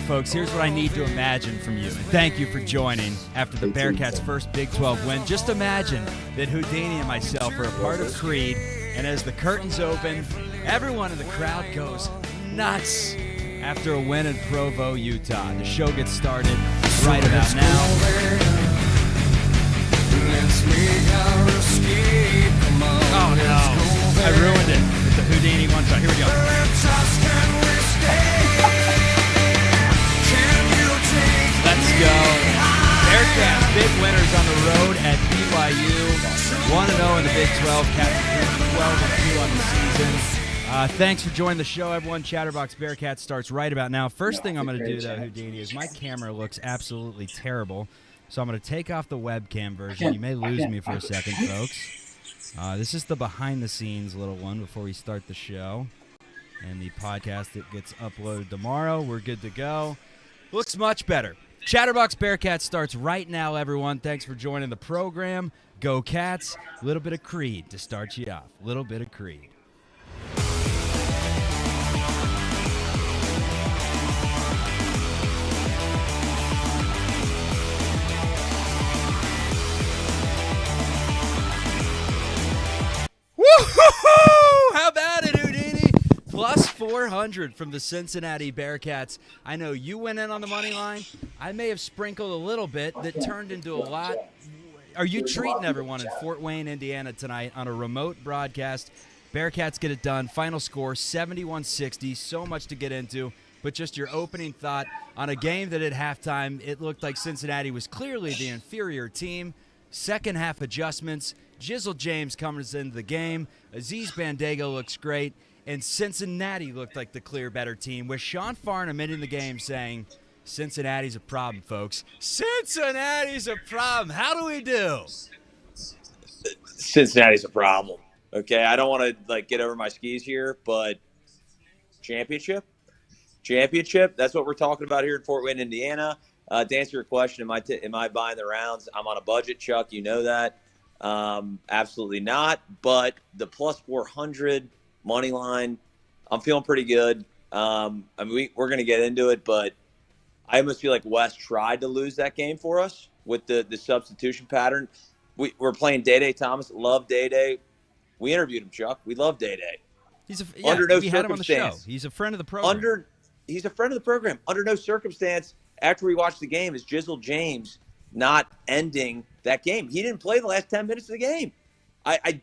folks, here's what I need to imagine from you. And thank you for joining after the Bearcats' first Big 12 win. Just imagine that Houdini and myself are a part of Creed, and as the curtains open, everyone in the crowd goes nuts after a win in Provo, Utah. The show gets started right about now. Oh no, I ruined it with the Houdini one shot. Here we go. Let's go. Bearcats, big winners on the road at BYU. 1-0 in the Big 12, captain 12-2 on the season. Thanks for joining the show, everyone. Chatterbox Bearcats starts right about now. First thing I'm going to do, though, Houdini, is my camera looks absolutely terrible. So I'm going to take off the webcam version. You may lose me for a second, folks. This is the behind-the-scenes little one before we start the show. And the podcast that gets uploaded tomorrow. We're good to go. Looks much better. Chatterbox Bearcats starts right now, everyone. Thanks for joining the program. Go Cats. A little bit of Creed to start you off. A little bit of Creed. Woo-hoo-hoo! How about it, Houdini? Plus 400 from the Cincinnati Bearcats. I know you went in on the money line. I may have sprinkled a little bit that turned into a lot. Are you treating everyone in Fort Wayne, Indiana tonight on a remote broadcast? Bearcats get it done. Final score, 71-60. So much to get into. But just your opening thought on a game that at halftime, it looked like Cincinnati was clearly the inferior team. Second half adjustments. Jizzle James comes into the game. Aziz Bandaogo looks great. And Cincinnati looked like the clear better team, with Sean Farnham in the game saying, Cincinnati's a problem, folks. Cincinnati's a problem. How do we do? Cincinnati's a problem. Okay, I don't want to get over my skis here, but championship. That's what we're talking about here in Fort Wayne, Indiana. To answer your question, am I buying the rounds? I'm on a budget, Chuck. You know that. Absolutely not. But the plus 400 money line, I'm feeling pretty good. We're going to get into it, but I almost feel like Wes tried to lose that game for us with the substitution pattern. We're playing Day-Day Thomas. Love Day-Day. We interviewed him, Chuck. We love Day-Day. Under no we had him on the show. circumstance. He's a friend of the program. He's a friend of the program. Under no circumstance, after we watched the game, is Jizzle James not ending that game. He didn't play the last 10 minutes of the game. I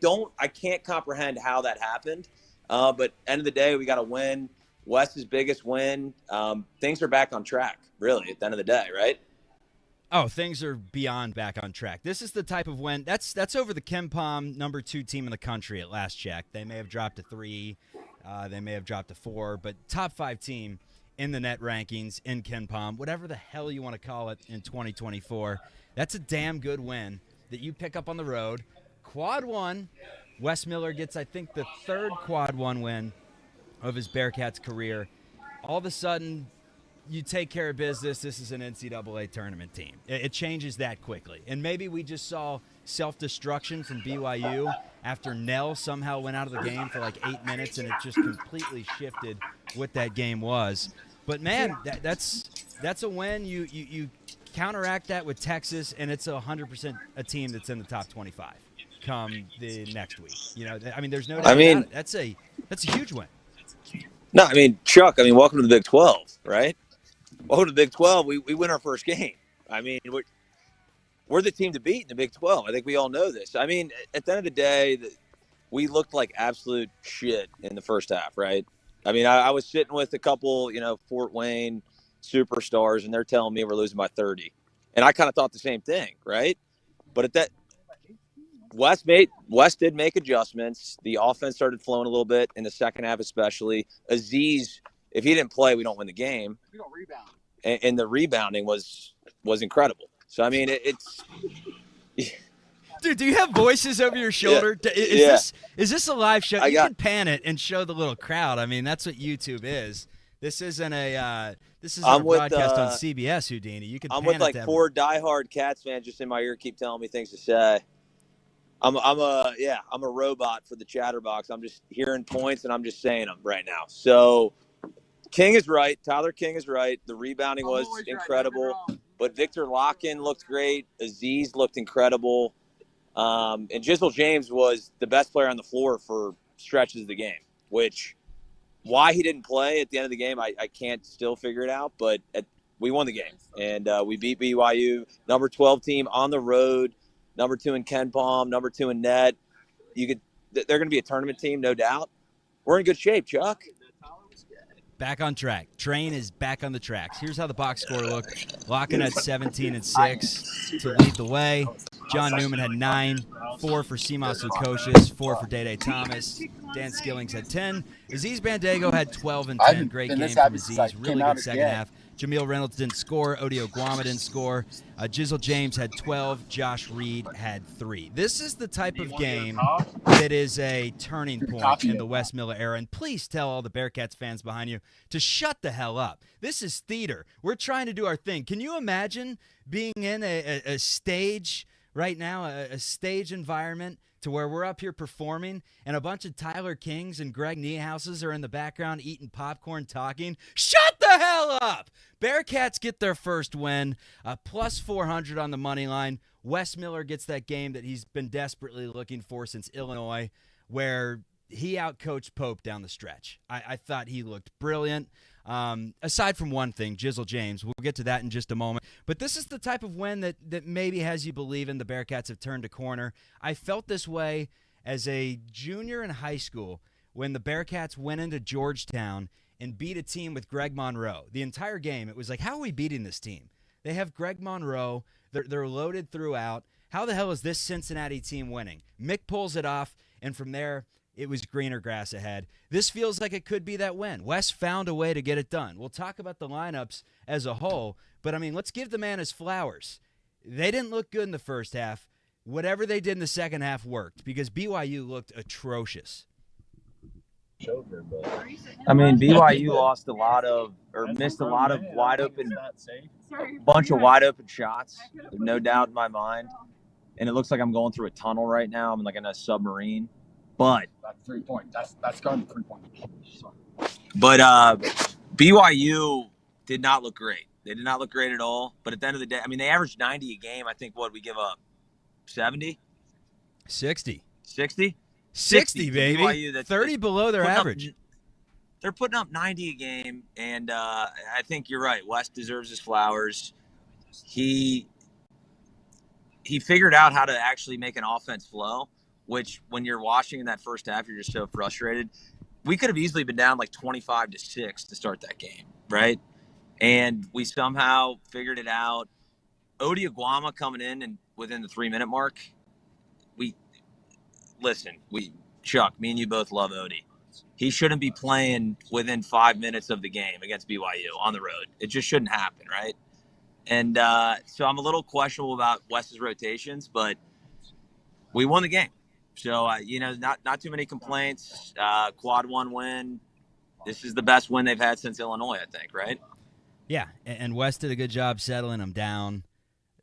can't comprehend how that happened. But end of the day, we got to win. Wes's biggest win. Things are back on track, really, at the end of the day, right? Oh, things are beyond back on track. This is the type of win. That's over the KenPom number 2 team in the country at last check. They may have dropped to 3. They may have dropped to 4. But top 5 team in the net rankings in KenPom, whatever the hell you want to call it in 2024. That's a damn good win that you pick up on the road. Quad 1. Wes Miller gets, I think, the 3rd Quad 1 win of his Bearcats career. All of a sudden, you take care of business. This is an NCAA tournament team. It changes that quickly. And maybe we just saw self-destruction from BYU after Knell somehow went out of the game for 8 minutes, and it just completely shifted what that game was. But, man, that's a win. You counteract that with Texas, and it's 100% a team that's in the top 25 come the next week. There's no doubt about it. That's a huge win. No, Chuck, welcome to the Big 12, right? Welcome to the Big 12. We win our first game. We're the team to beat in the Big 12. I think we all know this. At the end of the day, we looked like absolute shit in the first half, right? I was sitting with a couple, Fort Wayne superstars, and they're telling me we're losing by 30. And I kind of thought the same thing, right? But Wes did make adjustments. The offense started flowing a little bit in the second half, especially. Aziz, if he didn't play, we don't win the game. We don't rebound. And the rebounding was incredible. So, it's Dude, do you have voices over your shoulder? Yeah. Is this a live show? You can pan it and show the little crowd. That's what YouTube is. This isn't a broadcast on CBS, Houdini. You can. I'm with 4 diehard Cats fans just in my ear, keep telling me things to say. I'm a robot for the Chatterbox. I'm just hearing points and I'm just saying them right now. So King is right. Tyler King is right. The rebounding was incredible. But Viktor Lakhin looked great. Aziz looked incredible. And Jizzle James was the best player on the floor for stretches of the game, which why he didn't play at the end of the game, I can't still figure it out. But we won the game, and we beat BYU, number 12 team on the road, number 2 in Ken Palm, number 2 in net. They're going to be a tournament team, no doubt. We're in good shape, Chuck. Back on track. Train is back on the tracks. Here's how the box score looked. Lakhin had 17 and 6 to lead the way. John Newman had 9, 4 for Simas Lukosius, 4 for Day Thomas. Dan Skillings had 10. Aziz Bandaogo had 12 and 10. Great game from Aziz. Really good second half. Jameel Reynolds didn't score. Odio Guama didn't score. Jizzle James had 12. Josh Reed had 3. This is the type of game that is a turning point in the Wes Miller era. And please tell all the Bearcats fans behind you to shut the hell up. This is theater. We're trying to do our thing. Can you imagine being in a stage right now, a stage environment to where we're up here performing and a bunch of Tyler Kings and Greg Niehauses are in the background eating popcorn talking? Shut the hell up! Bearcats get their first win, plus 400 on the money line. Wes Miller gets that game that he's been desperately looking for since Illinois, where he outcoached Pope down the stretch. I thought he looked brilliant. Aside from one thing, Jizzle James. We'll get to that in just a moment. But this is the type of win that maybe has you believing the Bearcats have turned a corner. I felt this way as a junior in high school when the Bearcats went into Georgetown and beat a team with Greg Monroe. The entire game, it was like, how are we beating this team? They have Greg Monroe. They're loaded throughout. How the hell is this Cincinnati team winning? Mick pulls it off, and from there, it was greener grass ahead. This feels like it could be that win. Wes found a way to get it done. We'll talk about the lineups as a whole, but, I mean, let's give the man his flowers. They didn't look good in the first half. Whatever they did in the second half worked because BYU looked atrocious. I mean, BYU lost missed a lot of bunch of wide open shots. There's no doubt in my mind. And it looks like I'm going through a tunnel right now. I'm like in a submarine. But that's 3 point. That's going to 3 point. But BYU did not look great. They did not look great at all. But at the end of the day, I mean, they averaged 90 a game. I think we give up 70? 60. 60? 60, baby. BYU, 30 below their average. They're putting up 90 a game, and I think you're right. West deserves his flowers. He figured out how to actually make an offense flow, which when you're watching in that first half, you're just so frustrated. We could have easily been down like 25-6 to start that game, right? And we somehow figured it out. Odio Guama coming in and within the 3-minute mark. Chuck, me and you both love Odie. He shouldn't be playing within 5 minutes of the game against BYU on the road. It just shouldn't happen, right? And so I'm a little questionable about Wes's rotations, but we won the game. So, not too many complaints. Quad 1 win. This is the best win they've had since Illinois, I think, right? Yeah, and Wes did a good job settling them down.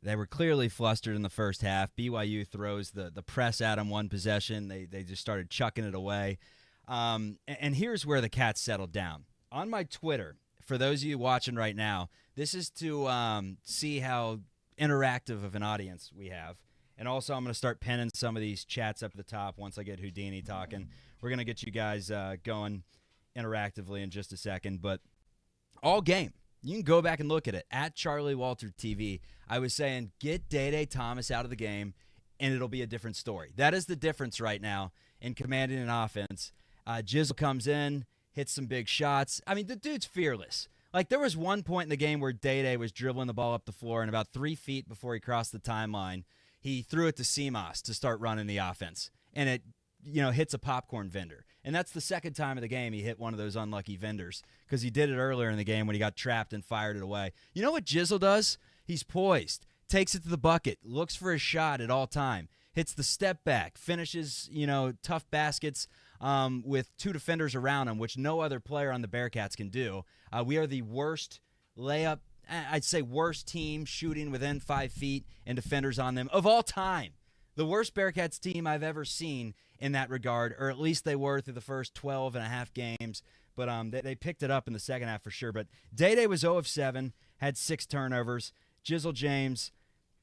They were clearly flustered in the first half. BYU throws the press at them one possession. They just started chucking it away. And here's where the Cats settled down. On my Twitter, for those of you watching right now, this is to see how interactive of an audience we have. And also I'm going to start penning some of these chats up at the top once I get Houdini talking. We're going to get you guys going interactively in just a second. But all game, you can go back and look at it. At Charlie Walter TV, I was saying, get Day Thomas out of the game, and it'll be a different story. That is the difference right now in commanding an offense. Jizzle comes in, hits some big shots. I mean, the dude's fearless. Like, there was one point in the game where Day was dribbling the ball up the floor, and about 3 feet before he crossed the timeline, he threw it to Simas to start running the offense. And it, hits a popcorn vendor. And that's the second time of the game he hit one of those unlucky vendors because he did it earlier in the game when he got trapped and fired it away. You know what Jizzle does? He's poised, takes it to the bucket, looks for a shot at all time, hits the step back, finishes, tough baskets with 2 defenders around him, which no other player on the Bearcats can do. We are the worst worst team shooting within 5 feet and defenders on them of all time. The worst Bearcats team I've ever seen in that regard, or at least they were through the first 12 and a half games. but they picked it up in the second half for sure. But Day was 0 of 7, had 6 turnovers. Jizzle James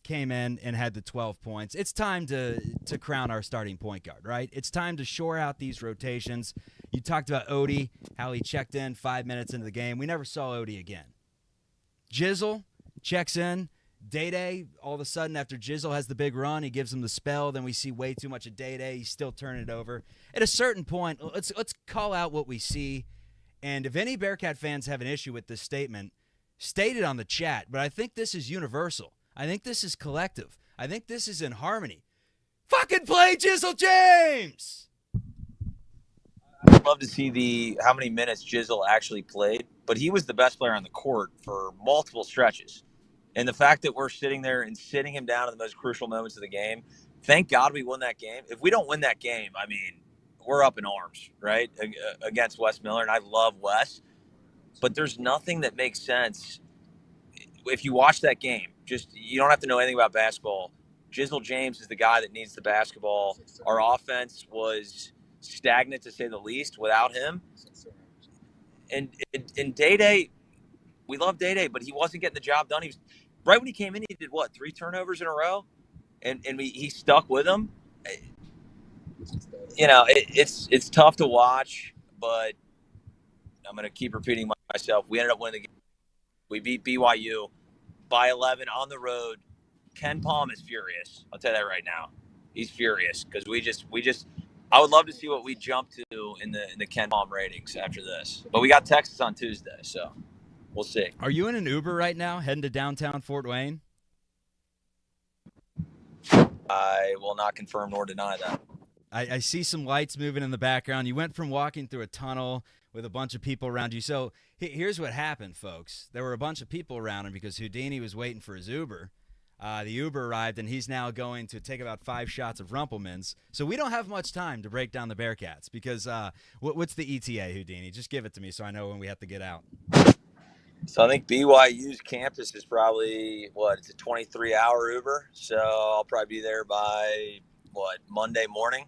came in and had the 12 points. It's time to crown our starting point guard, right? It's time to shore out these rotations. You talked about Odie, how he checked in 5 minutes into the game. We never saw Odie again. Jizzle checks in. Day, all of a sudden, after Jizzle has the big run, he gives him the spell. Then we see way too much of Day. He's still turning it over. At a certain point, let's call out what we see. And if any Bearcat fans have an issue with this statement, state it on the chat. But I think this is universal. I think this is collective. I think this is in harmony. Fucking play Jizzle James! I'd love to see how many minutes Jizzle actually played, but he was the best player on the court for multiple stretches. And the fact that we're sitting there and sitting him down in the most crucial moments of the game, thank God we won that game. If we don't win that game, I mean, we're up in arms, right, against Wes Miller. And I love Wes, but there's nothing that makes sense. If you watch that game, you don't have to know anything about basketball. Jizzle James is the guy that needs the basketball. Our offense was stagnant, to say the least, without him. And Day, we love Day, but he wasn't getting the job done. He was right when he came in. He did 3 turnovers in a row, and he stuck with them. You know, it's tough to watch, but I'm going to keep repeating myself. We ended up winning the game. We beat BYU by 11 on the road. Ken Palm is furious. I'll tell you that right now. He's furious because we just. I would love to see what we jump to in the Ken Palm ratings after this. But we got Texas on Tuesday, so we'll see. Are you in an Uber right now, heading to downtown Fort Wayne? I will not confirm nor deny that. I see some lights moving in the background. You went from walking through a tunnel with a bunch of people around you. So here's what happened, folks. There were a bunch of people around him because Houdini was waiting for his Uber. The Uber arrived, and he's now going to take about 5 shots of Rumpelmans. So we don't have much time to break down the Bearcats because what's the ETA, Houdini? Just give it to me so I know when we have to get out. So I think BYU's campus is probably, it's a 23-hour Uber. So I'll probably be there by, Monday morning.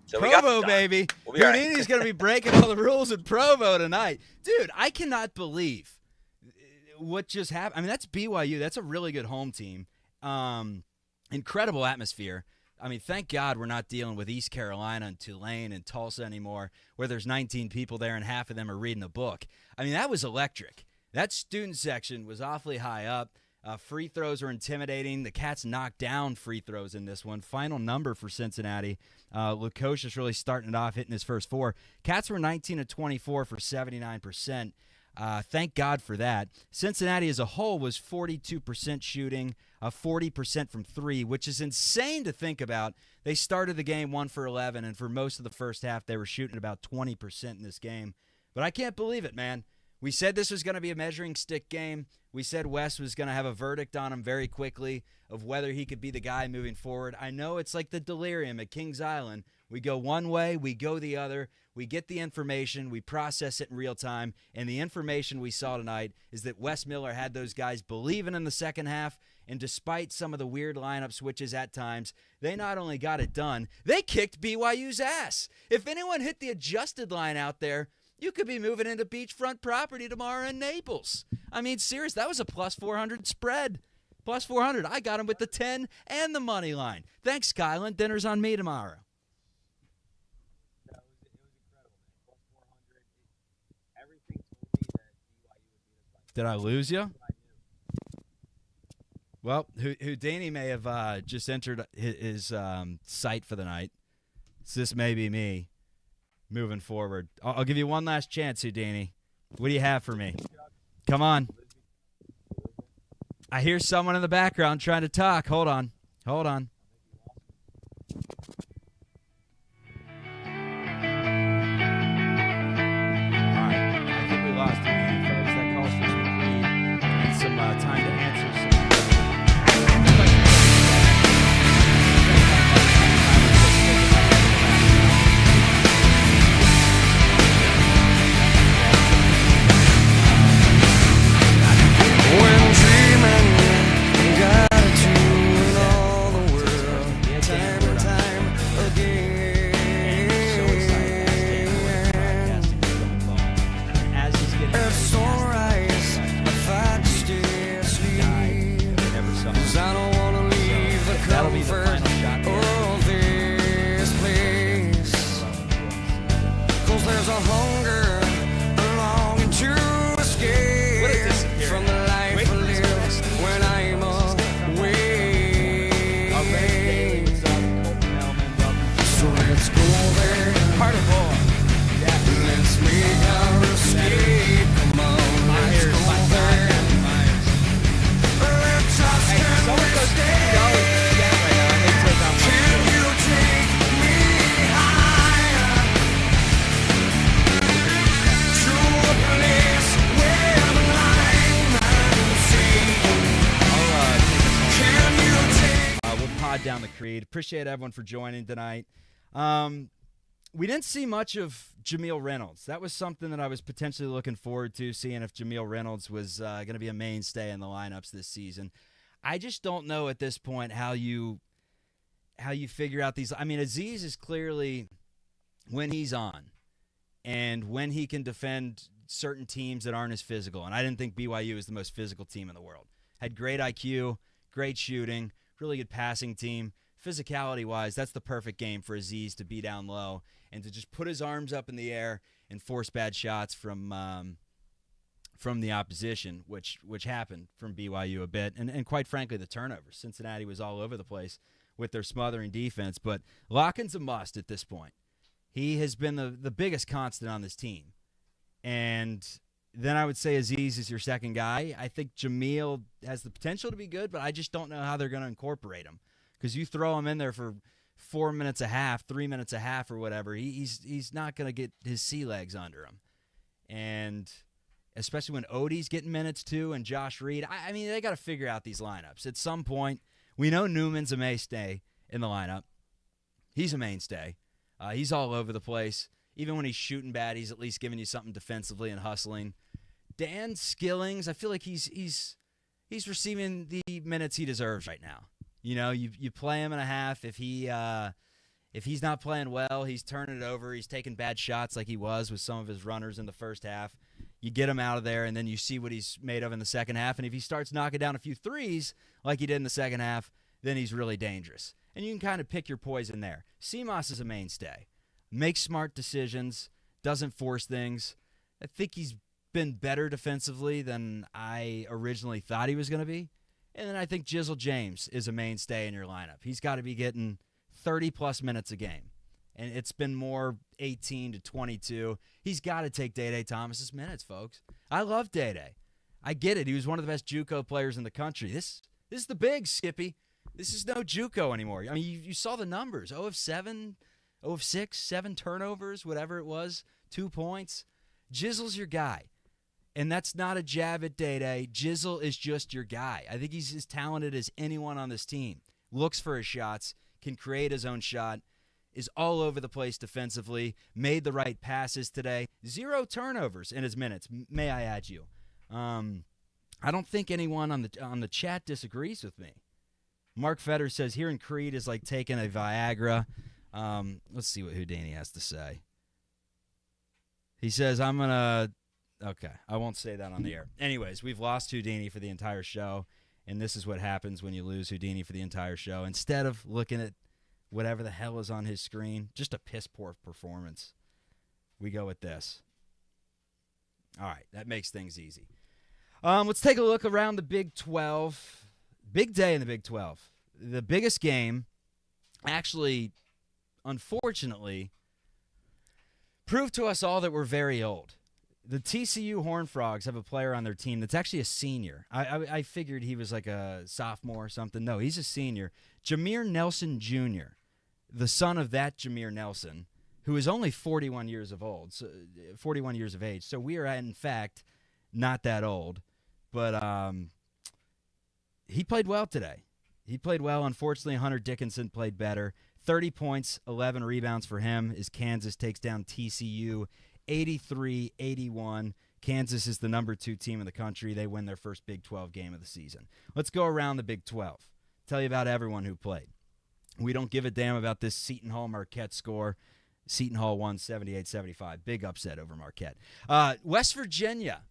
So Provo, baby. Houdini's going to be breaking all the rules in Provo tonight. Dude, I cannot believe what just happened. I mean, that's BYU. That's a really good home team. Incredible atmosphere. I mean, thank God we're not dealing with East Carolina and Tulane and Tulsa anymore, where there's 19 people there and half of them are reading a book. I mean, that was electric. That student section was awfully high up. Free throws were intimidating. The Cats knocked down free throws in this one. Final number for Cincinnati. Lukosius really starting it off, hitting his first 4. Cats were 19 of 24 for 79%. Thank God for that. Cincinnati as a whole was 42% shooting, 40% from 3, which is insane to think about. They started the game 1 for 11, and for most of the first half, they were shooting about 20% in this game. But I can't believe it, man. We said this was going to be a measuring stick game. We said Wes was going to have a verdict on him very quickly of whether he could be the guy moving forward. I know it's like the delirium at Kings Island. We go one way, we go the other. We get the information, we process it in real time, and the information we saw tonight is that Wes Miller had those guys believing in the second half, and despite some of the weird lineup switches at times, they not only got it done, they kicked BYU's ass. If anyone hit the adjusted line out there, you could be moving into beachfront property tomorrow in Naples. I mean, serious, that was a plus 400 spread. Plus 400. I got him with the 10 and the money line. Thanks, Skyland. Dinner's on me tomorrow. It was incredible, man. Plus 400. Everything told me that BYU would beat us by. Did I lose you? Well, Houdini may have just entered his site for the night. So this may be me moving forward. I'll give you one last chance, Houdini. What do you have for me? Come on. I hear someone in the background trying to talk. Hold on. Hold on. All right. I think we lost Houdini, folks. That calls for some read and some time to answer some. down the creed. Appreciate everyone for joining tonight. We didn't see much of Jameel Reynolds. That was something that I was potentially looking forward to, seeing if Jameel Reynolds was going to be a mainstay in the lineups this season. I just don't know at this point how you figure out these. I mean, Aziz is clearly, when he's on and when he can defend certain teams that aren't as physical, and I didn't think BYU is the most physical team in the world. Had great IQ, great shooting, really good passing team. Physicality-wise, that's the perfect game for Aziz to be down low and to just put his arms up in the air and force bad shots from the opposition, which happened from BYU a bit. And quite frankly, the turnovers. Cincinnati was all over the place with their smothering defense. But Lakhin's a must at this point. He has been the biggest constant on this team. And then I would say Aziz is your second guy. I think Jameel has the potential to be good, but I just don't know how they're going to incorporate him. Because you throw him in there for 4 minutes a half, 3 minutes a half or whatever, he's not going to get his sea legs under him. And especially when Odie's getting minutes too and Josh Reed, I mean, they got to figure out these lineups. At some point, we know Newman's a mainstay in the lineup. He's a mainstay. He's all over the place. Even when he's shooting bad, he's at least giving you something defensively and hustling. Dan Skillings, I feel like he's receiving the minutes he deserves right now. You know, you play him in a half. If he's not playing well, he's turning it over. He's taking bad shots like he was with some of his runners in the first half. You get him out of there, and then you see what he's made of in the second half. And if he starts knocking down a few threes like he did in the second half, then he's really dangerous. And you can kind of pick your poison there. Seamoss is a mainstay. Makes smart decisions, doesn't force things. I think he's been better defensively than I originally thought he was going to be. And then I think Jizzle James is a mainstay in your lineup. He's got to be getting 30-plus minutes a game. And it's been more 18 to 22. He's got to take Day-Day Thomas's minutes, folks. I love Day-Day. I get it. He was one of the best JUCO players in the country. This is the big, Skippy. This is no JUCO anymore. I mean, you saw the numbers. 0 of 7, 0 of 6, 7 turnovers, whatever it was, 2 points. Jizzle's your guy. And that's not a jab at Day-Day. Jizzle is just your guy. I think he's as talented as anyone on this team. Looks for his shots, can create his own shot, is all over the place defensively, made the right passes today. 0 turnovers in his minutes, may I add you. I don't think anyone on the chat disagrees with me. Mark Fetter says, here in Creed is like taking a Viagra. Let's see what Houdini has to say. He says, okay, I won't say that on the air. Anyways, we've lost Houdini for the entire show, and this is what happens when you lose Houdini for the entire show. Instead of looking at whatever the hell is on his screen, just a piss-poor performance, we go with this. All right, that makes things easy. Let's take a look around the Big 12. Big day in the Big 12. The biggest game, actually, unfortunately, proved to us all that we're very old. The TCU Horned Frogs have a player on their team that's actually a senior. I figured he was like a sophomore or something. No, he's a senior. Jameer Nelson Jr., the son of that Jameer Nelson, who is only 41 years of age. So we are, in fact, not that old. But he played well today. He played well. Unfortunately, Hunter Dickinson played better. 30 points, 11 rebounds for him as Kansas takes down TCU 83-81. Kansas is the number 2 team in the country. They win their first Big 12 game of the season. Let's go around the Big 12. Tell you about everyone who played. We don't give a damn about this Seton Hall Marquette score. Seton Hall won 78-75. Big upset over Marquette. West Virginia.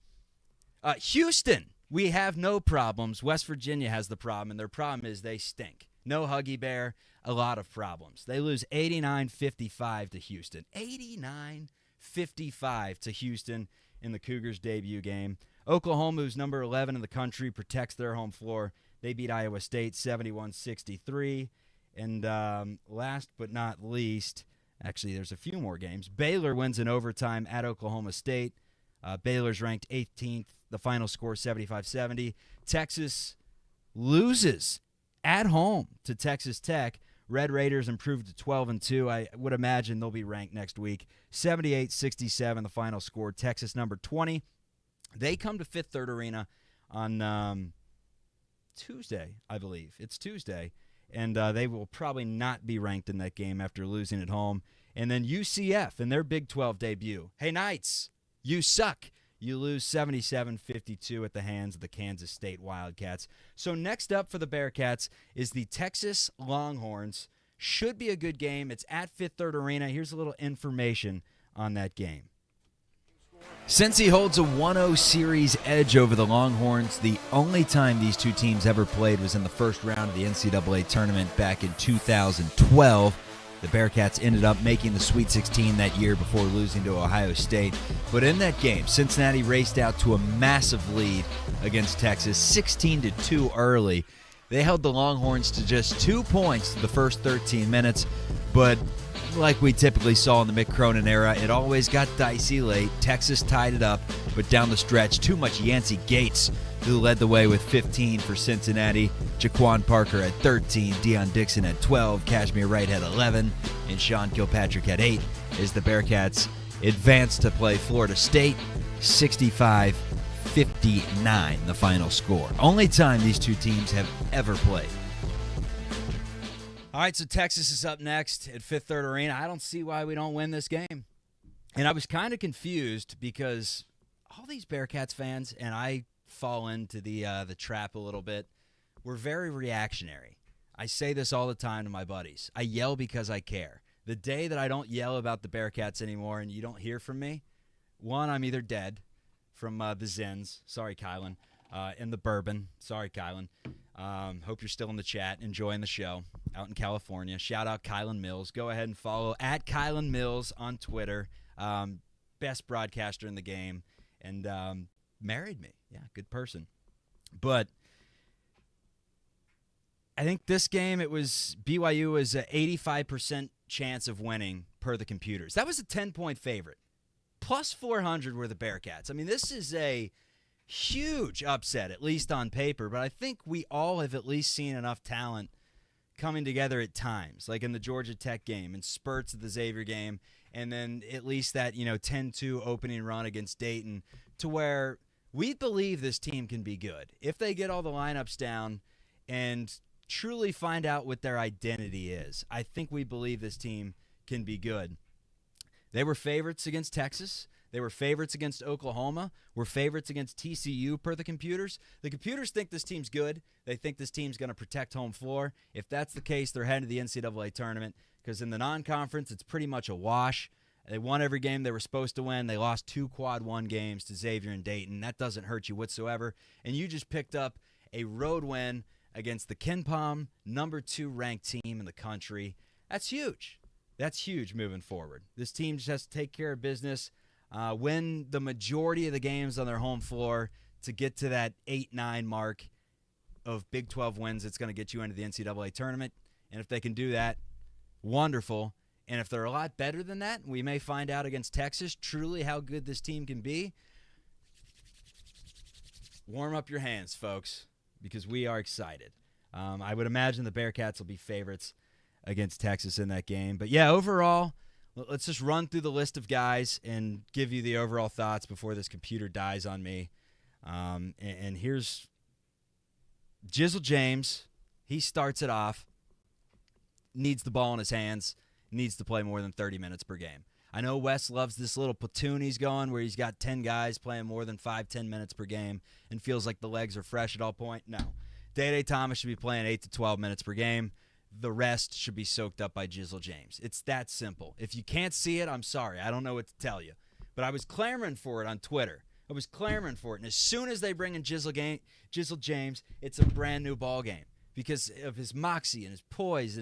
Houston. We have no problems. West Virginia has the problem, and their problem is they stink. No Huggy Bear. A lot of problems. They lose 89-55 to Houston. 89-55 to Houston in the Cougars' debut game. Oklahoma, who's number 11 in the country, protects their home floor. They beat Iowa State 71-63. And last but not least, actually there's a few more games. Baylor wins in overtime at Oklahoma State. Baylor's ranked 18th. The final score 75-70. Texas loses at home to Texas Tech. Red Raiders improved to 12-2. I would imagine they'll be ranked next week. 78-67, the final score. Texas number 20. They come to Fifth Third Arena on Tuesday, I believe. It's Tuesday. and they will probably not be ranked in that game after losing at home. And then UCF in their Big 12 debut. Hey, Knights, you suck. You lose 77-52 at the hands of the Kansas State Wildcats. So next up for the Bearcats is the Texas Longhorns. Should be a good game. It's at Fifth Third Arena. Here's a little information on that game. Cincy holds a 1-0 series edge over the Longhorns. The only time these two teams ever played was in the first round of the NCAA tournament back in 2012. The Bearcats ended up making the Sweet 16 that year before losing to Ohio State. But in that game, Cincinnati raced out to a massive lead against Texas, 16-2 early. They held the Longhorns to just 2 points the first 13 minutes, but like we typically saw in the Mick Cronin era, it always got dicey late. Texas tied it up, but down the stretch, too much Yancey Gates, who led the way with 15 for Cincinnati. Jaquan Parker at 13, Deion Dixon at 12, Kashmir Wright had 11, and Sean Kilpatrick had 8 as the Bearcats advanced to play Florida State, 65-59 the final score. Only time these two teams have ever played. All right, so Texas is up next at Fifth Third Arena. I don't see why we don't win this game. And I was kind of confused because all these Bearcats fans, and I fall into the trap a little bit, we're very reactionary. I say this all the time to my buddies. I yell because I care. The day that I don't yell about the Bearcats anymore and you don't hear from me, one, I'm either dead from the Zens. Sorry, Kylan. And the bourbon. Sorry, Kylan. Hope you're still in the chat, enjoying the show out in California. Shout out Kylan Mills. Go ahead and follow at Kylan Mills on Twitter. Best broadcaster in the game. And married me. Yeah, good person. But I think this game, it was BYU was an 85% chance of winning per the computers. That was a 10-point favorite. Plus 400 were the Bearcats. I mean, this is a huge upset, at least on paper, but I think we all have at least seen enough talent coming together at times, like in the Georgia Tech game and spurts of the Xavier game, and then at least that 10-2 opening run against Dayton, to where we believe this team can be good if they get all the lineups down and truly find out what their identity is. I think we believe this team can be good. They were favorites against Texas. They were favorites against Oklahoma. Were favorites against TCU per the computers. The computers think this team's good. They think this team's going to protect home floor. If that's the case, they're heading to the NCAA tournament because in the non-conference, it's pretty much a wash. They won every game they were supposed to win. They lost 2 quad one games to Xavier and Dayton. That doesn't hurt you whatsoever. And you just picked up a road win against the KenPom number 2 ranked team in the country. That's huge. That's huge moving forward. This team just has to take care of business, win the majority of the games on their home floor to get to that 8-9 mark of Big 12 wins. It's going to get you into the NCAA tournament. And if they can do that, wonderful. And if they're a lot better than that, we may find out against Texas truly how good this team can be. Warm up your hands, folks, because we are excited. I would imagine the Bearcats will be favorites against Texas in that game. But, yeah, overall, let's just run through the list of guys and give you the overall thoughts before this computer dies on me. And here's Jizzle James. He starts it off, needs the ball in his hands, needs to play more than 30 minutes per game. I know Wes loves this little platoon he's going where he's got 10 guys playing more than 5-10 minutes per game and feels like the legs are fresh at all point. No. Day Thomas should be playing 8 to 12 minutes per game. The rest should be soaked up by Jizzle James. It's that simple. If you can't see it, I'm sorry. I don't know what to tell you. But I was clamoring for it on Twitter. I was clamoring for it. And as soon as they bring in Jizzle James, it's a brand new ball game because of his moxie and his poise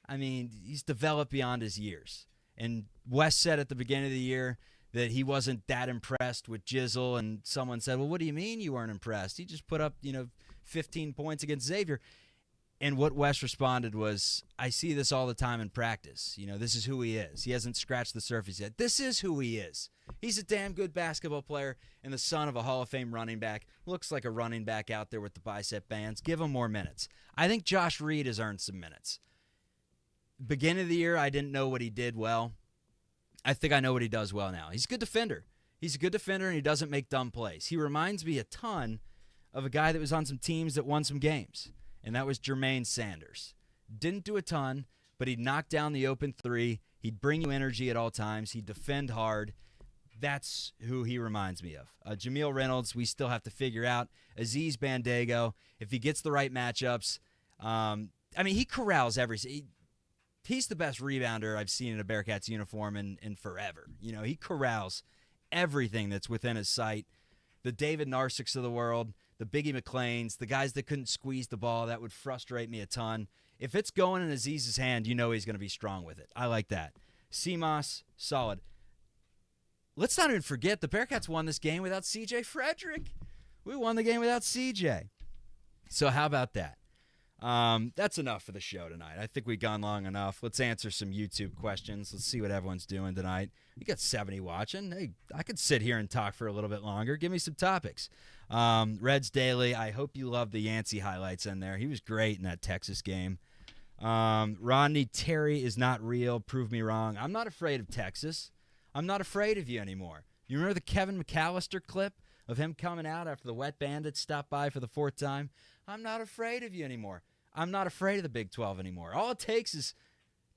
and he's developed beyond his years. And Wes said at the beginning of the year that he wasn't that impressed with Jizzle, and someone said, well, what do you mean you weren't impressed? He just put up, 15 points against Xavier. And what Wes responded was, I see this all the time in practice. This is who he is. He hasn't scratched the surface yet. This is who he is. He's a damn good basketball player and the son of a Hall of Fame running back. Looks like a running back out there with the bicep bands. Give him more minutes. I think Josh Reed has earned some minutes. Beginning of the year, I didn't know what he did well. I think I know what he does well now. He's a good defender. He's a good defender, and he doesn't make dumb plays. He reminds me a ton of a guy that was on some teams that won some games, and that was Jermaine Sanders. Didn't do a ton, but he'd knock down the open three. He'd bring you energy at all times. He'd defend hard. That's who he reminds me of. Jameel Reynolds, we still have to figure out. Aziz Bandaogo, if he gets the right matchups. He corrals he's the best rebounder I've seen in a Bearcats uniform in forever. He corrals everything that's within his sight. The David Narsics of the world, the Biggie McLeans, the guys that couldn't squeeze the ball, that would frustrate me a ton. If it's going in Aziz's hand, he's going to be strong with it. I like that. CMOS, solid. Let's not even forget the Bearcats won this game without C.J. Frederick. We won the game without C.J. So how about that? That's enough for the show tonight. I think we've gone long enough. Let's answer some YouTube questions. Let's see what everyone's doing tonight. We got 70 watching. Hey, I could sit here and talk for a little bit longer. Give me some topics. Reds Daily, I hope you love the Yancey highlights in there. He was great in that Texas game. Rodney Terry is not real. Prove me wrong. I'm not afraid of Texas. I'm not afraid of you anymore. You remember the Kevin McAllister clip of him coming out after the Wet Bandits stopped by for the 4th time? I'm not afraid of you anymore. I'm not afraid of the Big 12 anymore. All it takes is,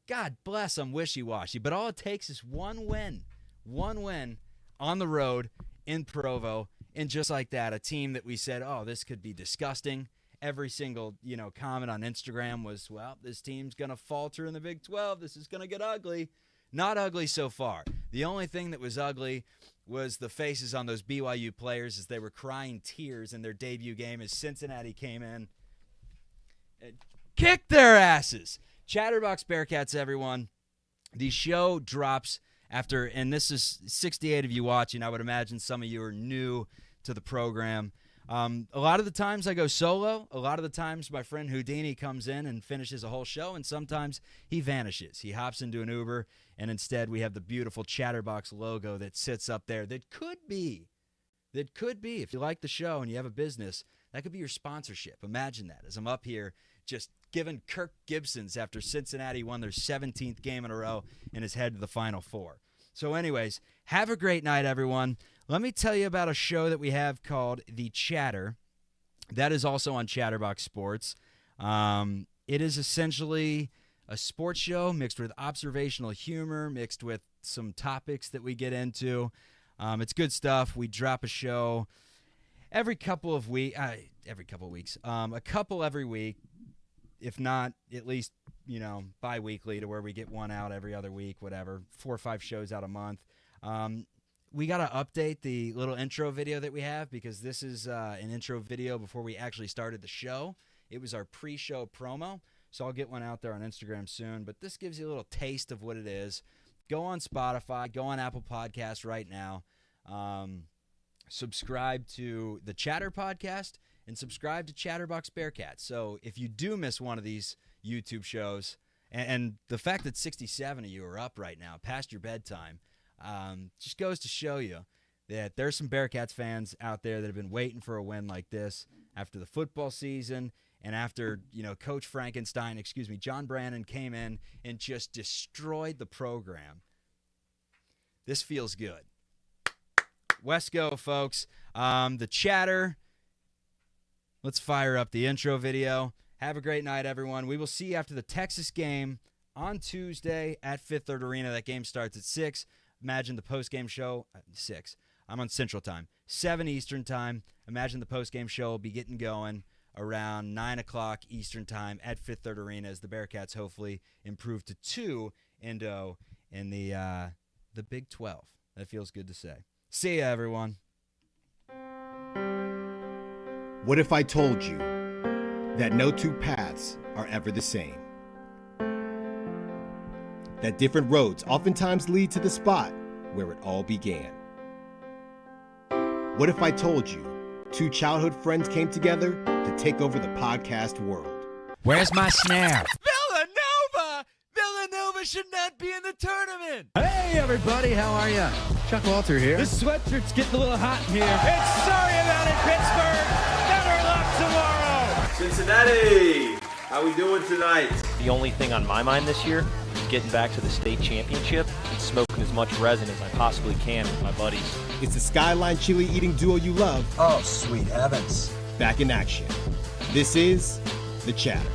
God bless, I'm wishy-washy, but all it takes is one win on the road in Provo, and just like that, a team that we said, oh, this could be disgusting. Every single, comment on Instagram was, well, this team's going to falter in the Big 12. This is going to get ugly. Not ugly so far. The only thing that was ugly was the faces on those BYU players as they were crying tears in their debut game as Cincinnati came in and kicked their asses. Chatterbox Bearcats, everyone. The show drops after, and this is 68 of you watching. I would imagine some of you are new to the program. A lot of the times I go solo. A lot of the times my friend Houdini comes in and finishes a whole show, and sometimes he vanishes. He hops into an Uber, and instead we have the beautiful Chatterbox logo that sits up there that could be, if you like the show and you have a business, that could be your sponsorship. Imagine that as I'm up here just giving Kirk Gibsons after Cincinnati won their 17th game in a row and is headed to the Final Four. So anyways, have a great night, everyone. Let me tell you about a show that we have called The Chatter. That is also on Chatterbox Sports. It is essentially a sports show mixed with observational humor, mixed with some topics that we get into. It's good stuff. We drop a show every couple of weeks. A couple every week, if not at least, bi-weekly, to where we get one out every other week, whatever, 4 or 5 shows out a month. We got to update the little intro video that we have because this is an intro video before we actually started the show. It was our pre-show promo, so I'll get one out there on Instagram soon. But this gives you a little taste of what it is. Go on Spotify, go on Apple Podcasts right now. Subscribe to the Chatter Podcast and subscribe to Chatterbox Bearcats. So if you do miss one of these YouTube shows, and the fact that 67 of you are up right now, past your bedtime, just goes to show you that there's some Bearcats fans out there that have been waiting for a win like this after the football season and after, Coach John Brannon came in and just destroyed the program. This feels good. West go, folks. The Chatter. Let's fire up the intro video. Have a great night, everyone. We will see you after the Texas game on Tuesday at Fifth Third Arena. That game starts at 6. Imagine the postgame show at 6. I'm on Central Time. 7 Eastern Time. Imagine the postgame show will be getting going around 9 o'clock Eastern Time at Fifth Third Arena as the Bearcats hopefully improve to 2-0 in the Big 12. That feels good to say. See ya, everyone. What if I told you that no two paths are ever the same? That different roads oftentimes lead to the spot where it all began. What if I told you 2 childhood friends came together to take over the podcast world? Where's my snare? Villanova should not be in the tournament. Hey, everybody. How are you? Chuck Walter here. This sweatshirt's getting a little hot in here. It's sorry about it, Pittsburgh. Better luck tomorrow. Cincinnati, how we doing tonight? The only thing on my mind this year is getting back to the state championship and smoking as much resin as I possibly can with my buddies. It's the Skyline chili eating duo you love. Oh, sweet heavens. Back in action. This is The Chatter.